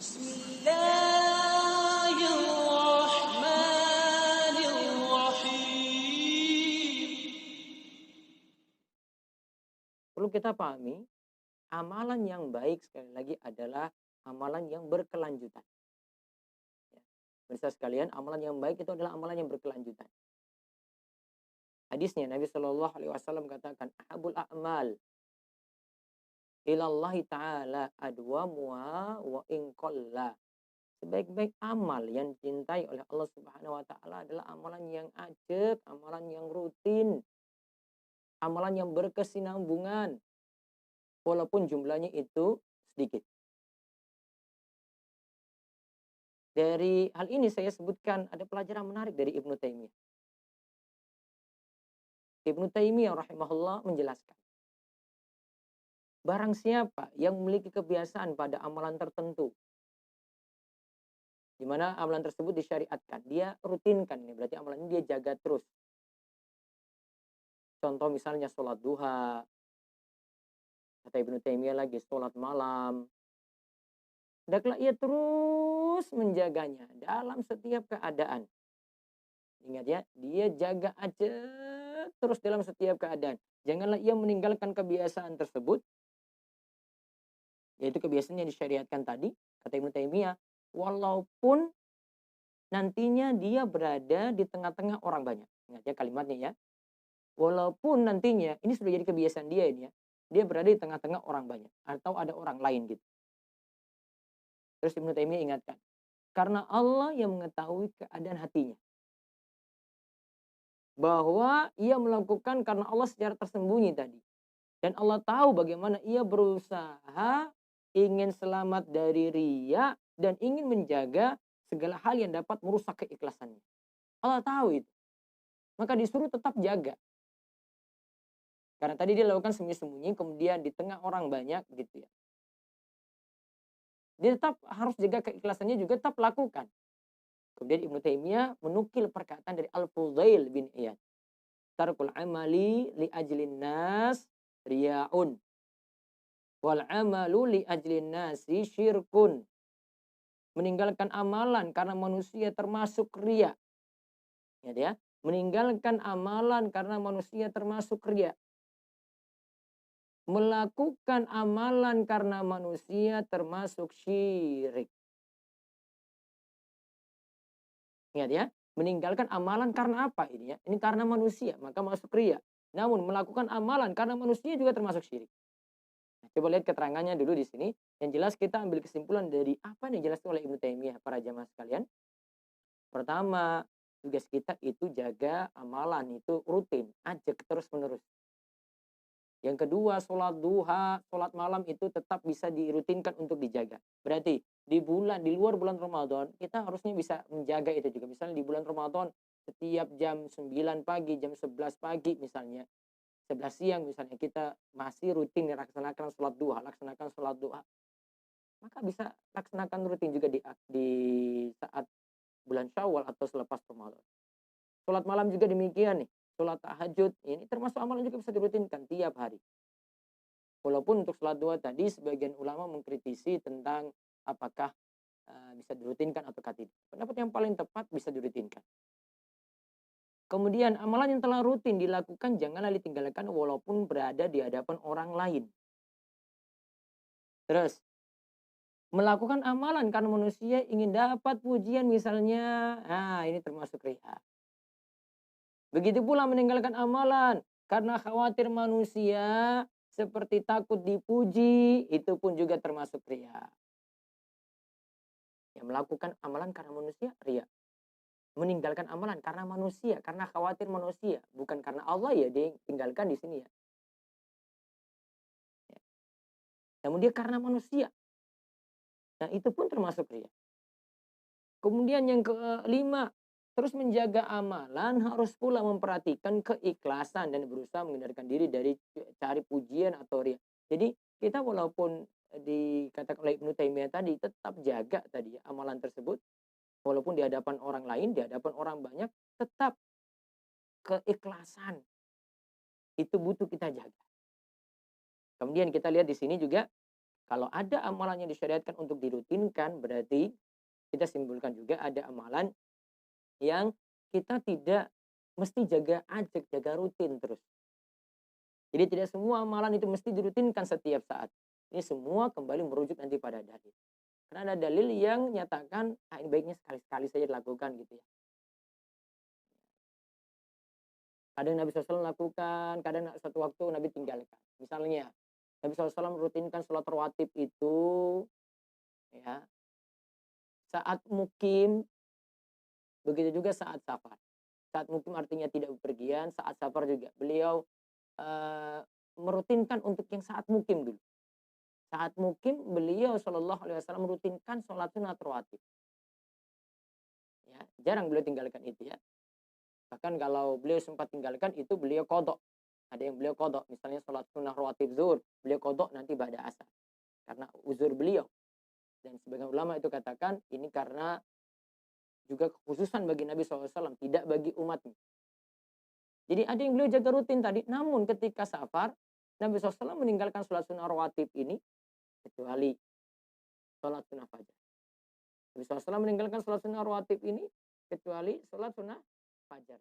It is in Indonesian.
Bismillahirrahmanirrahim. Perlu kita pahami, amalan yang baik sekali lagi adalah amalan yang berkelanjutan. Ya. Pemirsa sekalian, amalan yang baik itu adalah amalan yang berkelanjutan. Hadisnya Nabi Shallallahu Alaihi Wasallam katakan, "Ahabul a'mal ilallahi ta'ala adwamuha wa inqalla." Sebaik-baik amal yang dicintai oleh Allah Subhanahu wa taala adalah amalan yang ajak, amalan yang rutin, amalan yang berkesinambungan walaupun jumlahnya itu sedikit. Dari hal ini saya sebutkan ada pelajaran menarik dari Ibnu Taimiyah. Ibnu Taimiyah rahimahullah menjelaskan, barang siapa yang memiliki kebiasaan pada amalan tertentu, di mana amalan tersebut disyariatkan, dia rutinkan, ini berarti amalan ini dia jaga terus. Contoh misalnya sholat duha, kata Ibnu Taimiyah lagi sholat malam, hendaklah ia terus menjaganya dalam setiap keadaan. Ingat ya, dia jaga aja terus dalam setiap keadaan. Janganlah ia meninggalkan kebiasaan tersebut, yaitu kebiasaan yang disyariatkan tadi, kata Ibnu Taimiyah, walaupun nantinya dia berada di tengah-tengah orang banyak. Ingat ya kalimatnya ya. Walaupun nantinya, ini sudah jadi kebiasaan dia ini ya, dia berada di tengah-tengah orang banyak atau ada orang lain gitu. Terus Ibnu Taimiyah ingatkan, karena Allah yang mengetahui keadaan hatinya. Bahwa ia melakukan karena Allah secara tersembunyi tadi. Dan Allah tahu bagaimana ia berusaha ingin selamat dari riya dan ingin menjaga segala hal yang dapat merusak keikhlasannya. Allah tahu itu. Maka disuruh tetap jaga. Karena tadi dia lakukan sembunyi-sembunyi, kemudian di tengah orang banyak gitu ya. Dia tetap harus jaga keikhlasannya juga tetap lakukan. Kemudian Ibnu Taimiyah menukil perkataan dari Al-Fudail bin Iyad. Tarkul amali li ajlin nas riya'un. Wal amalu li ajlin nasi syirkun. Meninggalkan amalan karena manusia termasuk riya. Ya. Meninggalkan amalan karena manusia termasuk riya. Melakukan amalan karena manusia termasuk syirik. Ingat ya, meninggalkan amalan karena apa ini ya? Ini karena manusia, maka masuk riya. Namun melakukan amalan karena manusia juga termasuk syirik. Nah, coba lihat keterangannya dulu di sini. Yang jelas kita ambil kesimpulan dari apa yang dijelaskan oleh Ibnu Taimiyah para jamaah sekalian. Pertama, tugas kita itu jaga amalan itu rutin, ajak terus menerus. Yang kedua, sholat duha, sholat malam itu tetap bisa dirutinkan untuk dijaga. Berarti di luar bulan Ramadan, kita harusnya bisa menjaga itu juga. Misalnya di bulan Ramadan, setiap jam 9 pagi, jam 11 pagi misalnya, 11 siang misalnya, kita masih rutin laksanakan sholat duha, laksanakan sholat duha. Maka bisa laksanakan rutin juga di saat bulan Syawal atau selepas Ramadan. Sholat malam juga demikian nih. Sholat tahajud, ini termasuk amalan juga bisa dirutinkan tiap hari. Walaupun untuk sholat duha tadi sebagian ulama mengkritisi tentang apakah bisa dirutinkan atau tidak. Pendapat yang paling tepat bisa dirutinkan. Kemudian amalan yang telah rutin dilakukan janganlah ditinggalkan walaupun berada di hadapan orang lain. Terus, melakukan amalan karena manusia ingin dapat pujian misalnya, nah ini termasuk riya. Begitu pula meninggalkan amalan karena khawatir manusia seperti takut dipuji, itu pun juga termasuk riya. Ya, melakukan amalan karena manusia, riya. Meninggalkan amalan karena manusia, karena khawatir manusia, bukan karena Allah ya ditinggalkan di sini ya. Namun dia karena manusia. Nah, itu pun termasuk riya. Kemudian yang kelima, terus menjaga amalan harus pula memperhatikan keikhlasan dan berusaha menghindarkan diri dari cari pujian atau riya. Jadi kita walaupun dikatakan oleh Ibnu Taimiyah tadi tetap jaga tadi ya, amalan tersebut walaupun di hadapan orang lain, di hadapan orang banyak, tetap keikhlasan itu butuh kita jaga. Kemudian kita lihat di sini juga Kalau ada amalan yang disyariatkan untuk dirutinkan, berarti kita simpulkan juga ada amalan yang kita tidak mesti jaga ajak, jaga rutin terus. Jadi tidak semua amalan itu mesti dirutinkan setiap saat. Ini semua kembali merujuk nanti pada dalil. Karena ada dalil yang nyatakan, ah ini baiknya sekali-sekali saja dilakukan gitu ya. Kadang Nabi SAW lakukan, kadang satu waktu Nabi tinggalkan. Misalnya, Nabi SAW rutinkan sholat rawatib itu ya saat mukim, begitu juga saat safar. Saat mukim artinya tidak bepergian, saat safar juga. Beliau merutinkan untuk yang saat mukim dulu. Saat mukim beliau Shallallahu Alaihi Wasallam merutinkan sholat sunat rawatib. Ya, jarang beliau tinggalkan itu ya. Bahkan kalau beliau sempat tinggalkan itu beliau kodok. Ada yang beliau kodok, misalnya sholat sunnah rawatib zuhur, beliau kodok nanti pada asar. Karena uzur beliau. Dan sebagian ulama itu katakan ini karena juga kekhususan bagi Nabi SAW, tidak bagi umatnya. Jadi ada yang beliau jaga rutin tadi, namun ketika safar, Nabi SAW meninggalkan sholat sunnah rawatib ini, kecuali sholat sunnah fajar. Nabi SAW meninggalkan sholat sunnah rawatib ini, kecuali sholat sunnah fajar.